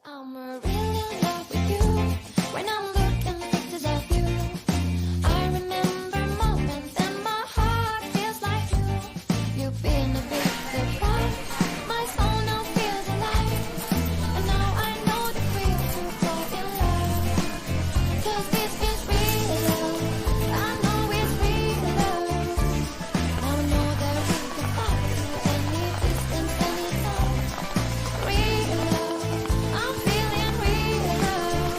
I'm really in love with you. When I'm looking pictures of you, I remember moments and my heart feels like you. You've been a big surprise. My soul now feels alive. And now I know the thrill to fall in love. 'Cause this is real love. I know it's real love. Now I know that we can fly to any distance, anytime. Real love. I'm feeling real love.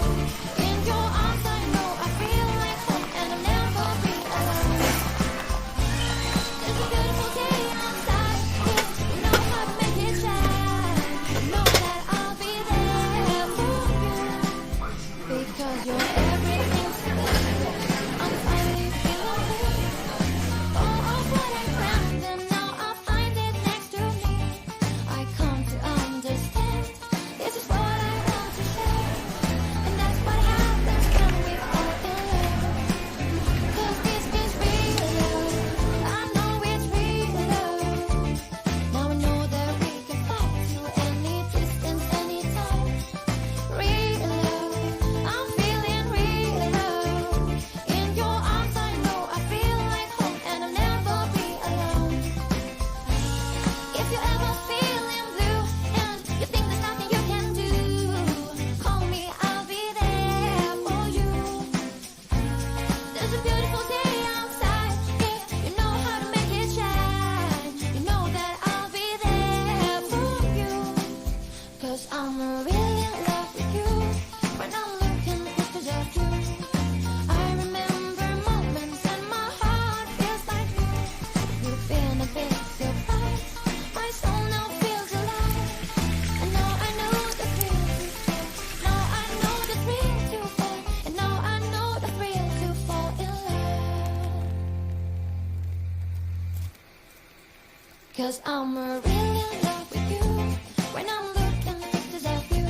In your arms I know I feel like home and I'll never be alone. It's a beautiful day outside. You know how to make it shine. You know that I'll be there for you. Because you're everything to me. I'm finally feeling good. All of what I found and now I find it next to me. I come to understand. This is what I want to share. And that's what happens when we fall in love. 'Cause this is real love. I know it's real love. Now I know that we can fly to any distance, anytime. Real love. I'm feeling real love. In your arms I know I feel like home and I'll never be alone. If you're ever feeling blue and you think there's nothing you can do, call me, I'll be there for you. There's a beautiful day outside, yeah, you know how to make it shine. You know that I'll be there for you. 'Cause I'm really in love with you. When I'm looking pictures of you, I remember moments and my heart feels like you. You've been a big surprise. My soul now feels alive. And now I know the thrill to fall. Now I know the thrill to fall. And now I know the thrill to fall in love. 'Cause I'm really in love with you. When I'm looking pictures of you,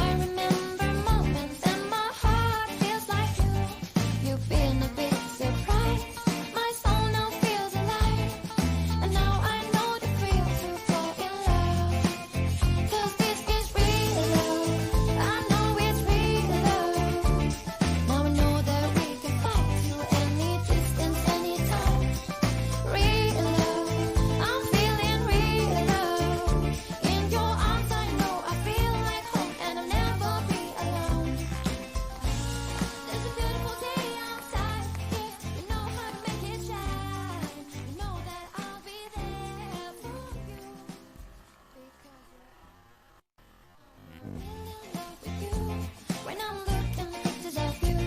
I remember moments and my heart feels like you. You've been a big surprise. My soul now feels alive. And now I know the thrill to fall in love. 'Cause this is real love. I know it's real love. Now I know that we can fly to any distance, anytime. Real love. I'm feeling real love. In your arms I know I feel like home and I'll never be alone. There's a beautiful day outside, yeah, you know how to make it shine. You know that I'll be there for you. Because I'm really in love with you. When I'm looking pictures of you,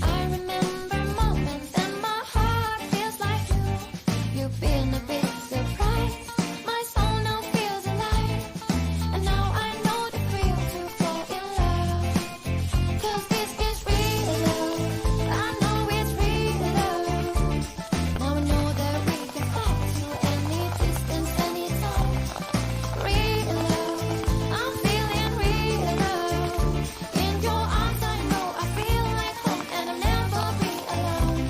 I remember moments and my heart feels like you. You've been a big surprise. My soul now feels alive. And now I know the thrill to fall in love. 'Cause this is real love. I know it's real love. Now I know that we can fly to any distance, anytime. Real love. I'm feeling real love. In your arms I know I feel like home and I'll never be alone.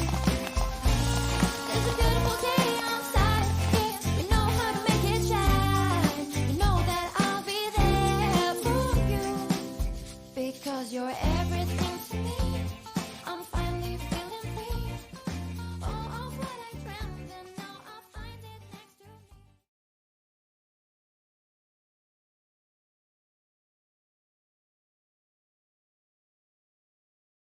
There's a beautiful day outside, yeah, you know how to make it shine. You know that I'll be there for you. Because you're